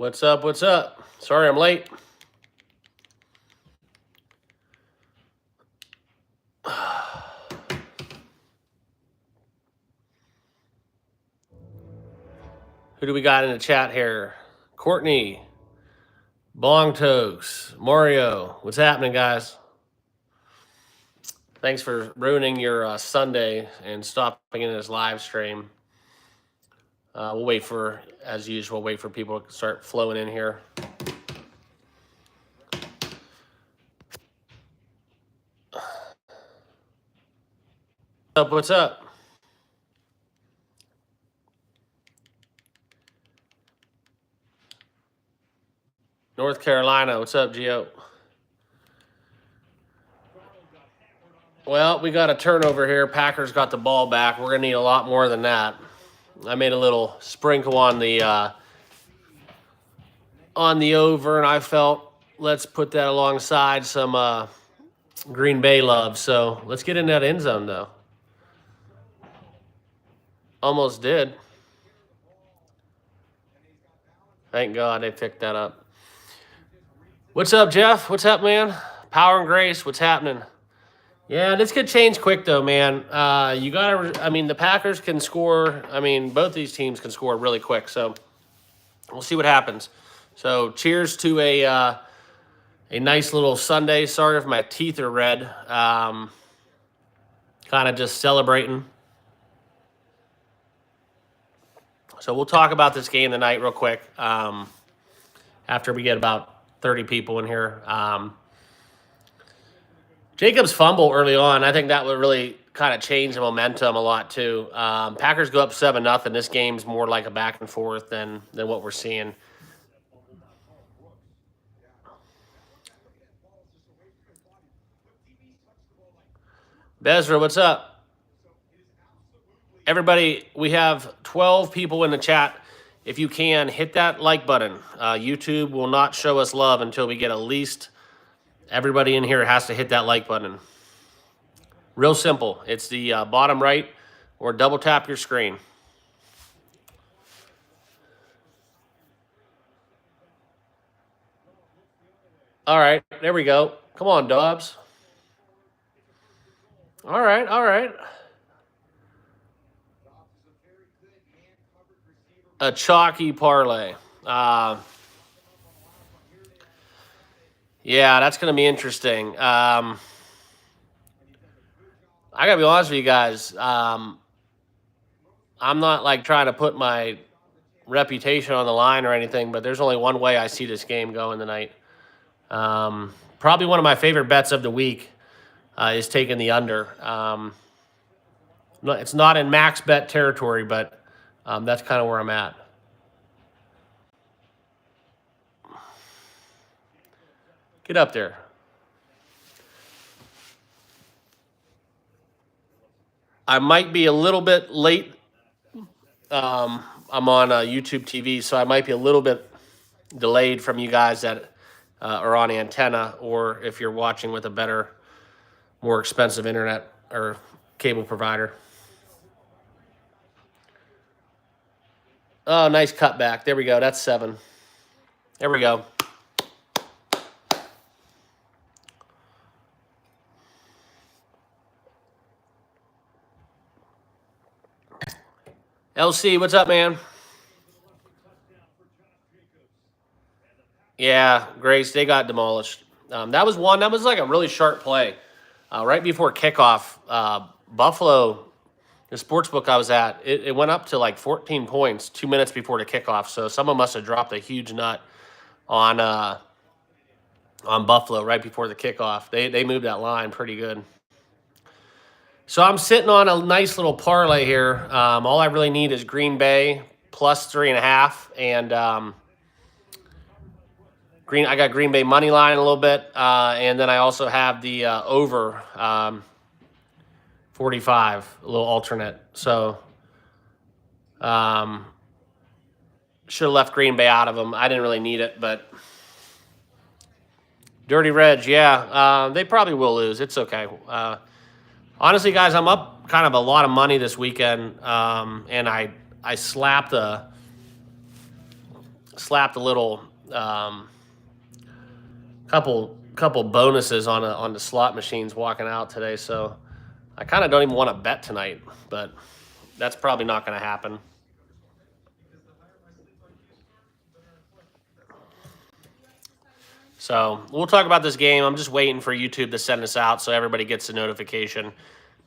What's up? What's up? Sorry I'm late. Who do we got in the chat here? Courtney, Bong Toes, Mario. What's happening, guys? Thanks for ruining your Sunday and stopping in this live stream. We'll wait for, as usual, wait for people to start flowing in here. What's up? North Carolina. What's up, Gio? Well, we got a turnover here. Packers got the ball back. We're going to need a lot more than that. I made a little sprinkle on the over, and I felt let's put that alongside some Green Bay love. So let's get in that end zone, though. Almost did. Thank God they picked that up. What's up, Jeff? What's up, man? Power and Grace, what's happening? Yeah, this could change quick, though, man. You got to, the Packers can score. Both these teams can score really quick. So we'll see what happens. So cheers to a nice little Sunday. Sorry if my teeth are red. Kind of just celebrating. So we'll talk about this game tonight real quick after we get about 30 people in here. Jacob's fumble early on, I think that would really kind of change the momentum a lot too. Packers go up 7-0. This game's more like a back and forth than what we're seeing. Bezra, what's up? Everybody, we have 12 people in the chat. If you can, hit that like button. YouTube will not show us love until we get at least everybody in here has to hit that like button. Real simple. It's the bottom right or double tap your screen. All right, there we go. Come on, Dobbs. All right, all right. A chalky parlay. Yeah, that's going to be interesting. I got to be honest with you guys. I'm not like trying to put my reputation on the line or anything, but there's only one way I see this game going tonight. Probably one of my favorite bets of the week is taking the under. It's not in max bet territory, but that's kind of where I'm at. Get up there. I might be a little bit late. I'm on YouTube TV, so I might be a little bit delayed from you guys that are on antenna, or if you're watching with a better, more expensive internet or cable provider. Oh, nice cutback. There we go. That's 7. There we go. LC, what's up, man? Yeah, Grace, they got demolished. That was one. That was like a really sharp play. Right before kickoff, Buffalo, the sports book I was at, it went up to like 14 points 2 minutes before the kickoff. So someone must have dropped a huge nut on Buffalo right before the kickoff. They moved that line pretty good. So I'm sitting on a nice little parlay here. All I really need is Green Bay plus 3.5, and I got Green Bay money line a little bit, and then I also have the over 45, a little alternate. So should have left Green Bay out of them. I didn't really need it, but Dirty Reg, yeah, they probably will lose. It's okay. Honestly, guys, I'm up kind of a lot of money this weekend, and I slapped a slapped a little couple bonuses on the slot machines walking out today, so I kind of don't even want to bet tonight, but that's probably not going to happen. So we'll talk about this game. I'm just waiting for YouTube to send this out so everybody gets the notification.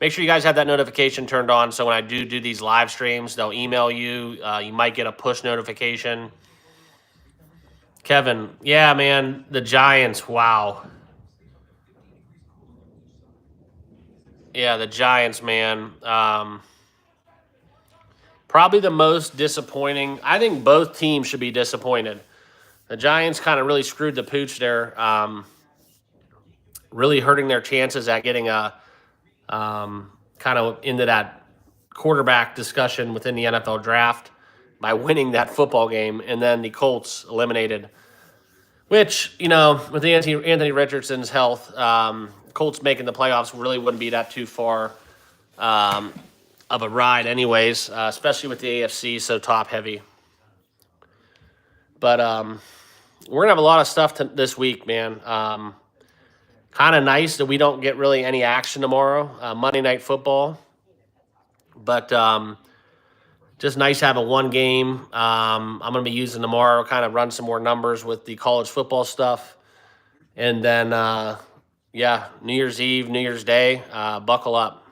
Make sure you guys have that notification turned on so when I do these live streams, they'll email you. You might get a push notification. Kevin, yeah, man, the Giants, wow. Yeah, the Giants, man. Probably the most disappointing. I think both teams should be disappointed. The Giants kind of really screwed the pooch there, really hurting their chances at getting a kind of into that quarterback discussion within the NFL draft by winning that football game, and then the Colts eliminated. Which, with Anthony Richardson's health, Colts making the playoffs really wouldn't be that too far of a ride anyways, especially with the AFC so top-heavy. But we're going to have a lot of stuff this week, man. Kind of nice that we don't get really any action tomorrow, Monday Night Football. But just nice having one game. I'm going to be using tomorrow, kind of run some more numbers with the college football stuff. And then, New Year's Eve, New Year's Day, buckle up.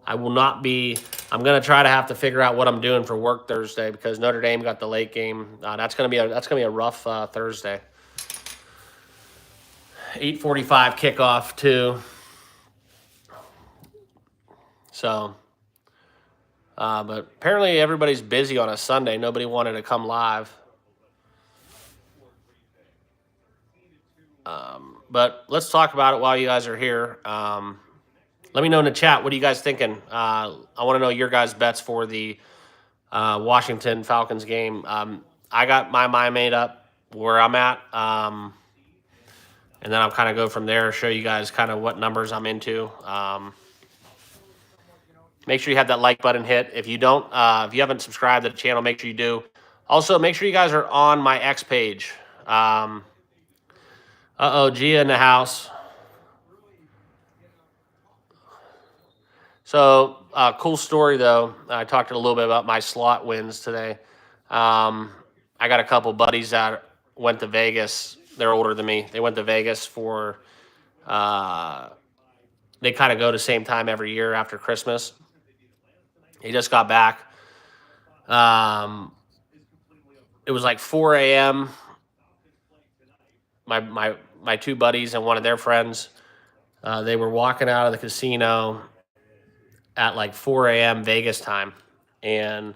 I'm going to try to have to figure out what I'm doing for work Thursday because Notre Dame got the late game. That's going to be a rough Thursday. 8:45 kickoff too. So, but apparently everybody's busy on a Sunday. Nobody wanted to come live. But let's talk about it while you guys are here. Let me know in the chat. What are you guys thinking? I want to know your guys' bets for the Washington Falcons game. I got my mind made up where I'm at. And then I'll kind of go from there, show you guys kind of what numbers I'm into. Make sure you have that like button hit. If you don't, if you haven't subscribed to the channel, make sure you do. Also, make sure you guys are on my X page. Gia in the house. So, cool story, though. I talked a little bit about my slot wins today. I got a couple buddies that went to Vegas. They're older than me. They went to Vegas for they kind of go the same time every year after Christmas. He just got back. It was like 4 a.m. My two buddies and one of their friends, they were walking out of the casino at like 4 a.m. Vegas time. And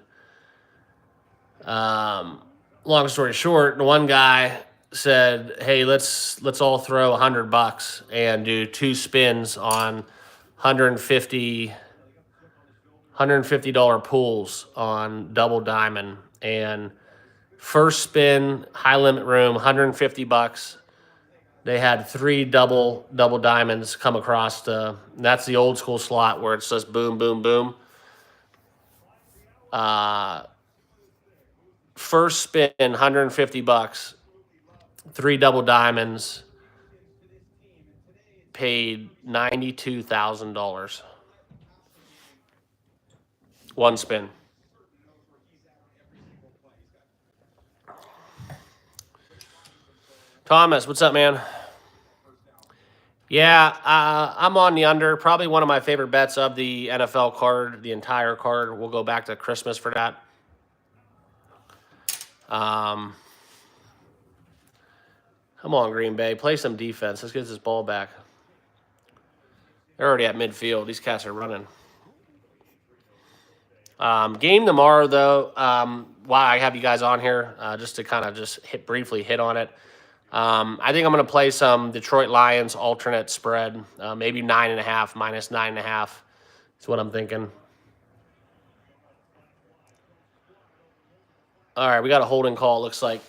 long story short, one guy said, hey, let's all throw $100 and do 2 spins on $150 pools on double diamond. And first spin, high limit room, $150. They had 3 double diamonds come across that's the old school slot where it's just boom, boom, boom. First spin, $150. 3 double diamonds, paid $92,000. One spin. Thomas, what's up, man? Yeah, I'm on the under. Probably one of my favorite bets of the NFL card, the entire card. We'll go back to Christmas for that. Come on, Green Bay. Play some defense. Let's get this ball back. They're already at midfield. These cats are running. Game tomorrow, though, why I have you guys on here, just to kind of just briefly hit on it. I think I'm going to play some Detroit Lions alternate spread, maybe 9.5, minus 9.5. That's what I'm thinking. All right, we got a holding call, looks like.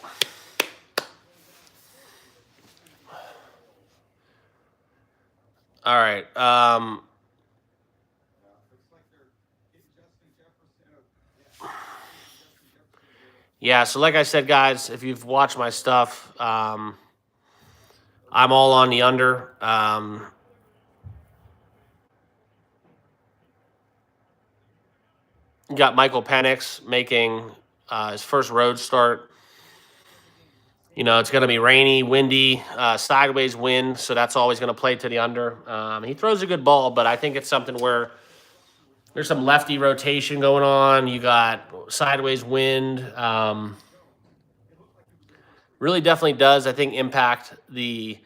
All right. Yeah, so like I said, guys, if you've watched my stuff, I'm all on the under. You got Michael Penix making his first road start. It's going to be rainy, windy, sideways wind, so that's always going to play to the under. He throws a good ball, but I think it's something where there's some lefty rotation going on. You got sideways wind. Really definitely does, I think, impact the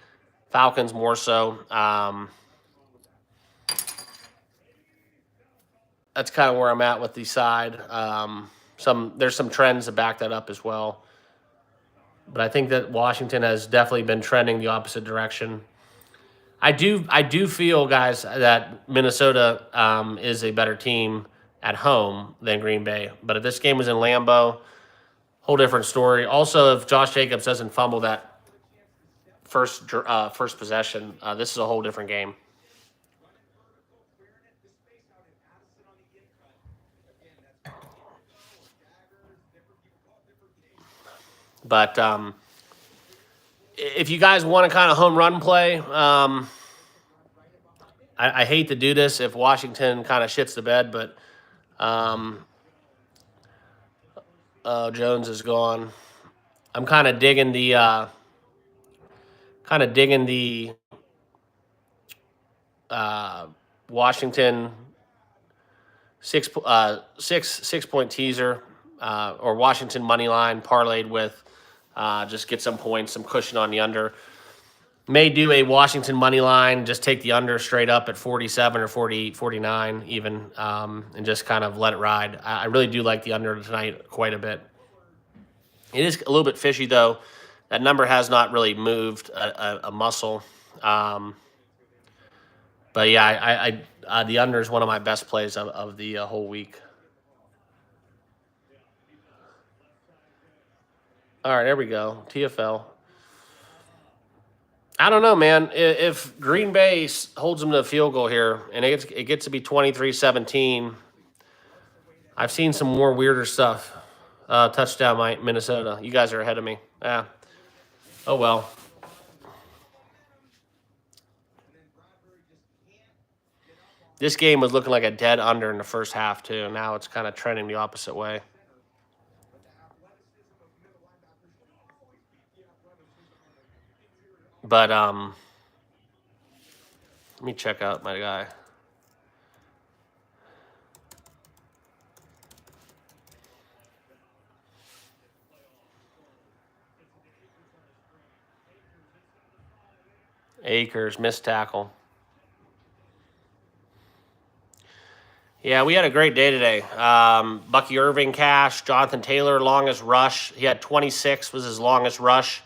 Falcons more so. That's kind of where I'm at with the side. There's some trends to back that up as well. But I think that Washington has definitely been trending the opposite direction. I do feel, guys, that Minnesota is a better team at home than Green Bay. But if this game was in Lambeau, whole different story. Also, if Josh Jacobs doesn't fumble that first possession, this is a whole different game. But if you guys want to kind of home run play, I hate to do this if Washington kind of shits the bed, but Jones is gone. I'm kind of digging the Washington 6 point teaser or Washington money line parlayed with just get some points, some cushion on the under. May do a Washington money line, just take the under straight up at 47 or 49 even, and just kind of let it ride. I really do like the under tonight quite a bit. It is a little bit fishy, though. That number has not really moved a muscle. But, yeah, the under is one of my best plays of the whole week. All right, there we go. TFL. I don't know, man. If Green Bay holds them to a field goal here and it gets to be 23-17, I've seen some more weirder stuff. Touchdown, Minnesota. You guys are ahead of me. Yeah. Oh, well. This game was looking like a dead under in the first half, too. Now it's kind of trending the opposite way. But let me check out my guy. Akers, missed tackle. Yeah, we had a great day today. Bucky Irving cash, Jonathan Taylor, longest rush. He had 26 was his longest rush.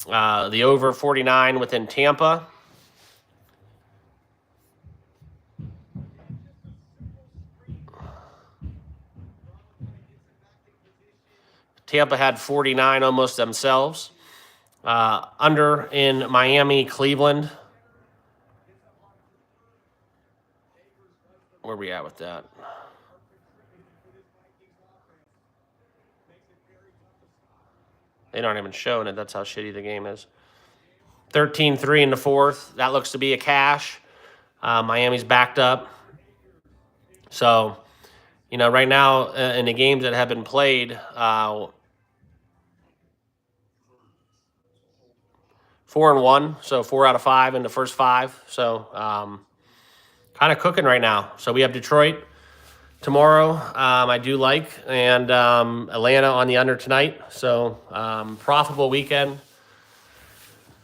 The over 49 within Tampa. Tampa had 49 almost themselves. Under in Miami, Cleveland. Where are we at with that? They aren't even showing it. That's how shitty the game is. 13-3 in the fourth. That looks to be a cash. Miami's backed up. So, right now in the games that have been played, 4-1. So 4 out of 5 in the first 5. So kind of cooking right now. So we have Detroit tomorrow. I do like, and Atlanta on the under tonight. So profitable weekend,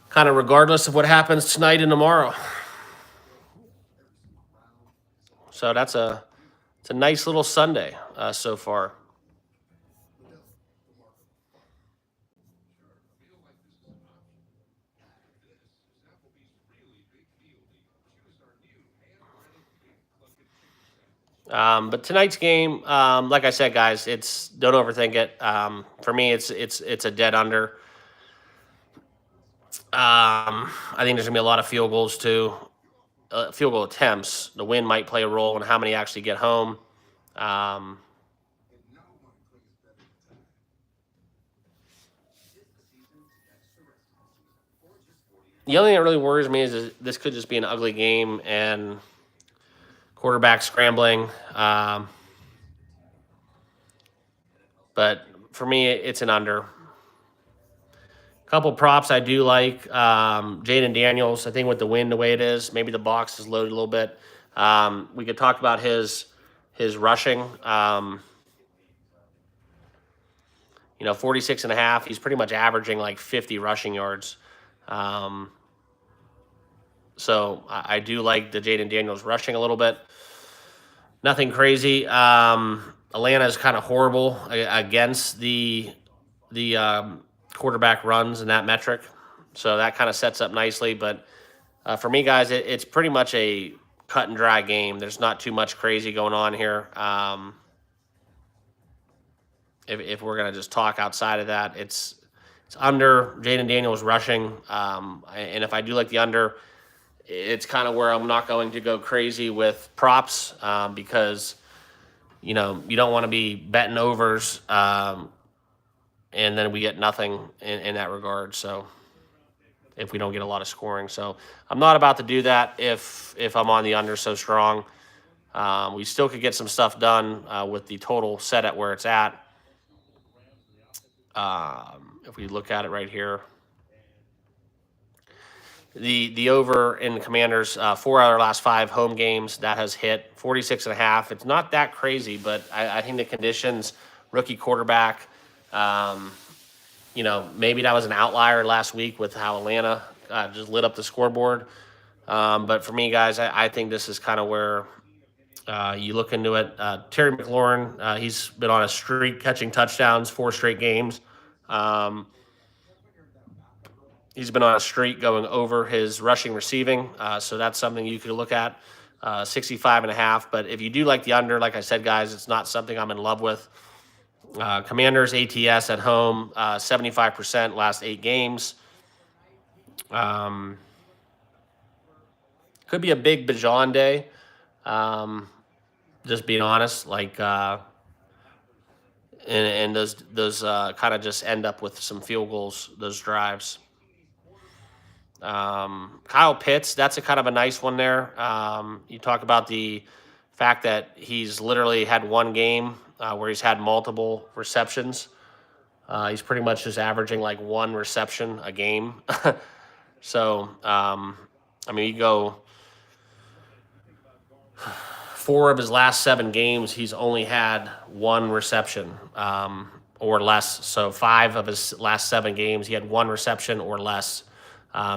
kind of regardless of what happens tonight and tomorrow. So it's a nice little Sunday so far. But tonight's game, like I said, guys, don't overthink it. For me, it's a dead under. I think there's gonna be a lot of field goals too, field goal attempts. The wind might play a role in how many actually get home. The only thing that really worries me is this could just be an ugly game and quarterback scrambling. But for me, it's an under. Couple props I do like. Jaden Daniels, I think with the wind the way it is, maybe the box is loaded a little bit. We could talk about his rushing. 46 and a half. He's pretty much averaging like 50 rushing yards. So I do like the Jaden Daniels rushing a little bit. Nothing crazy. Atlanta is kind of horrible against the quarterback runs in that metric. So that kind of sets up nicely. But for me, guys, it's pretty much a cut and dry game. There's not too much crazy going on here. If we're going to just talk outside of that, it's under. Jaden Daniels rushing. And if I do like the under, it's kind of where I'm not going to go crazy with props because, you don't want to be betting overs and then we get nothing in that regard. So if we don't get a lot of scoring. So I'm not about to do that if I'm on the under so strong. We still could get some stuff done with the total set at where it's at. If we look at it right here, the over in the Commanders, 4 out of their last 5 home games, that has hit 46 and a half. It's not that crazy, but I think the conditions, rookie quarterback, maybe that was an outlier last week with how Atlanta just lit up the scoreboard. But for me, guys, I think this is kind of where you look into it. Terry McLaurin, he's been on a streak catching touchdowns 4 straight games. He's been on a streak going over his rushing receiving. So that's something you could look at, 65 and a half. But if you do like the under, like I said, guys, it's not something I'm in love with. Commanders ATS at home, 75% last 8 games. Could be a big Bijan day. Just being honest, and those kind of just end up with some field goals, those drives. Kyle Pitts, that's a kind of a nice one there. You talk about the fact that he's literally had one game where he's had multiple receptions. He's pretty much just averaging like 1 reception a game. So, you go 4 of his last 7 games, he's only had 1 reception or less. So 5 of his last 7 games, he had 1 reception or less.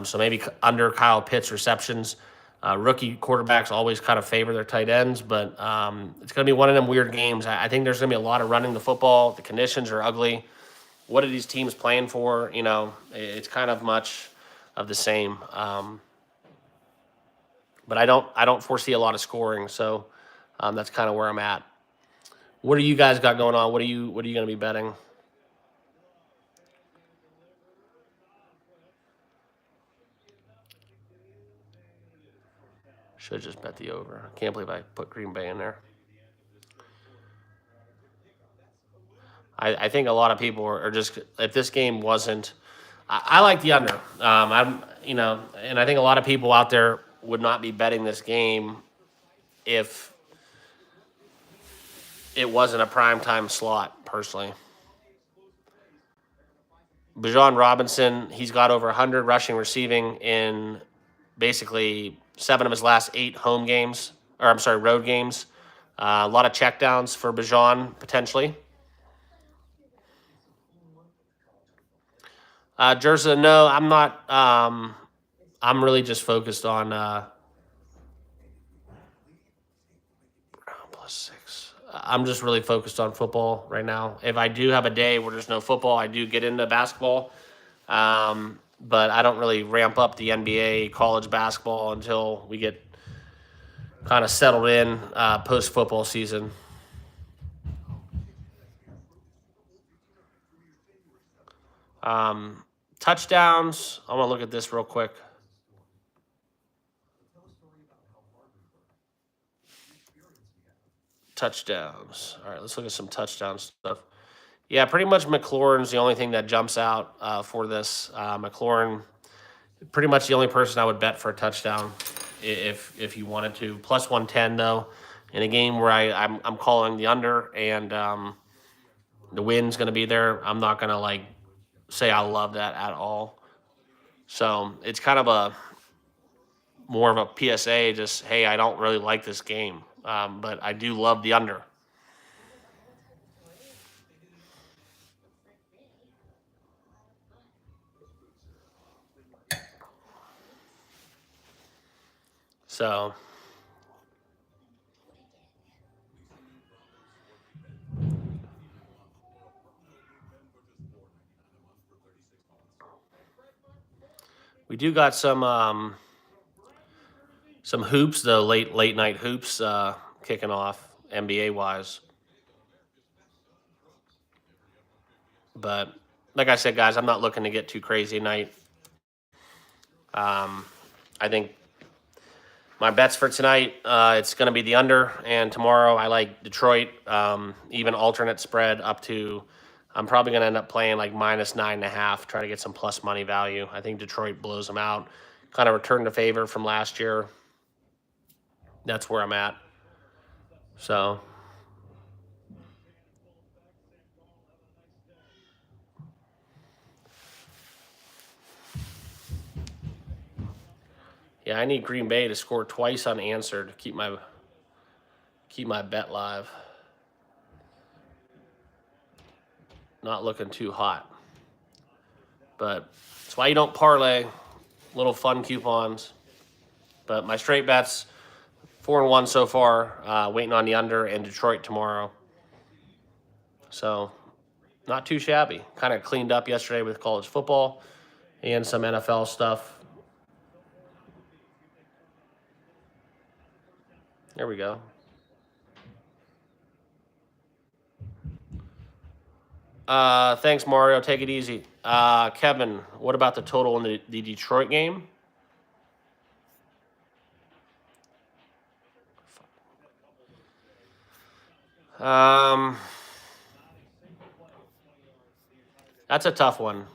So maybe under Kyle Pitts receptions. Rookie quarterbacks always kind of favor their tight ends, but it's going to be one of them weird games. I think there's going to be a lot of running the football. The conditions are ugly. What are these teams playing for? It's kind of much of the same. But I don't foresee a lot of scoring, so that's kind of where I'm at. What do you guys got going on? What are you going to be betting? Should just bet the over. I can't believe I put Green Bay in there. I think a lot of people are just, if this game wasn't, I like the under. And I think a lot of people out there would not be betting this game if it wasn't a primetime slot, personally. Bijan Robinson, he's got over 100 rushing receiving in basically 7 of his last 8 road games. A lot of checkdowns for Bijan, potentially. Jerza, no, I'm not. I'm really just focused on +6. I'm just really focused on football right now. If I do have a day where there's no football, I do get into basketball. But I don't really ramp up the NBA, college basketball until we get kind of settled in post-football season. Touchdowns. I'm going to look at this real quick. Touchdowns. All right, let's look at some touchdown stuff. Yeah, pretty much McLaurin's the only thing that jumps out for this. McLaurin, Pretty much the only person I would bet for a touchdown if you wanted to. Plus 110 though, in a game where I'm calling the under and the win's going to be there. I'm not going to like say I love that at all. So it's kind of a more of a PSA. Just hey, I don't really like this game, but I do love the under. So we do got some hoops though, late night hoops kicking off NBA wise. But like I said, guys, I'm not looking to get too crazy tonight. I think my bets for tonight, it's going to be the under, and tomorrow I like Detroit, even alternate spread up to. I'm probably going to end up playing like -9.5, try to get some plus money value. I think Detroit blows them out, kind of return to favor from last year. That's where I'm at. So. Yeah, I need Green Bay to score twice unanswered to keep my bet live. Not looking too hot. But that's why you don't parlay. Little fun coupons. But my straight bets, 4-1 so far. Waiting on the under and Detroit tomorrow. So not too shabby. Kind of cleaned up yesterday with college football and some NFL stuff. There we go. Thanks, Mario. Take it easy. Kevin, what about the total in the Detroit game? That's a tough one.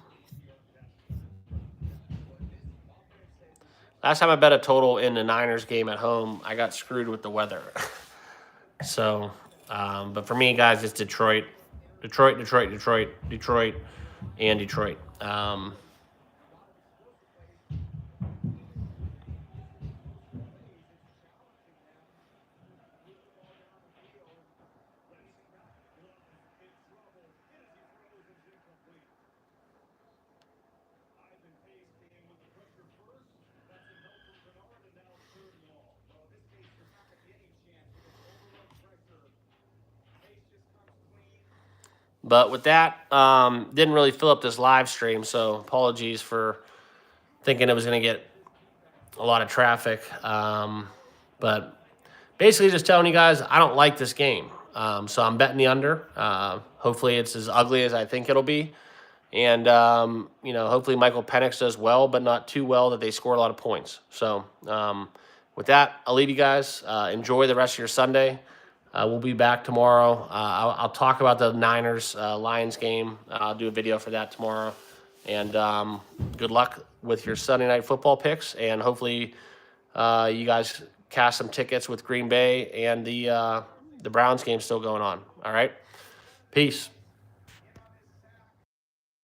Last time I bet a total in the Niners game at home, I got screwed with the weather. So, but for me, guys, it's Detroit, and Detroit. But with that, didn't really fill up this live stream, so apologies for thinking it was going to get a lot of traffic. But basically just telling you guys I don't like this game. So I'm betting the under. Hopefully it's as ugly as I think it'll be. And, hopefully Michael Penix does well, but not too well that they score a lot of points. So with that, I'll leave you guys. Enjoy the rest of your Sunday. We'll be back tomorrow. I'll talk about the Niners Lions game. I'll do a video for that tomorrow. And good luck with your Sunday night football picks. And hopefully you guys cash some tickets with Green Bay and the Browns game still going on. All right. Peace.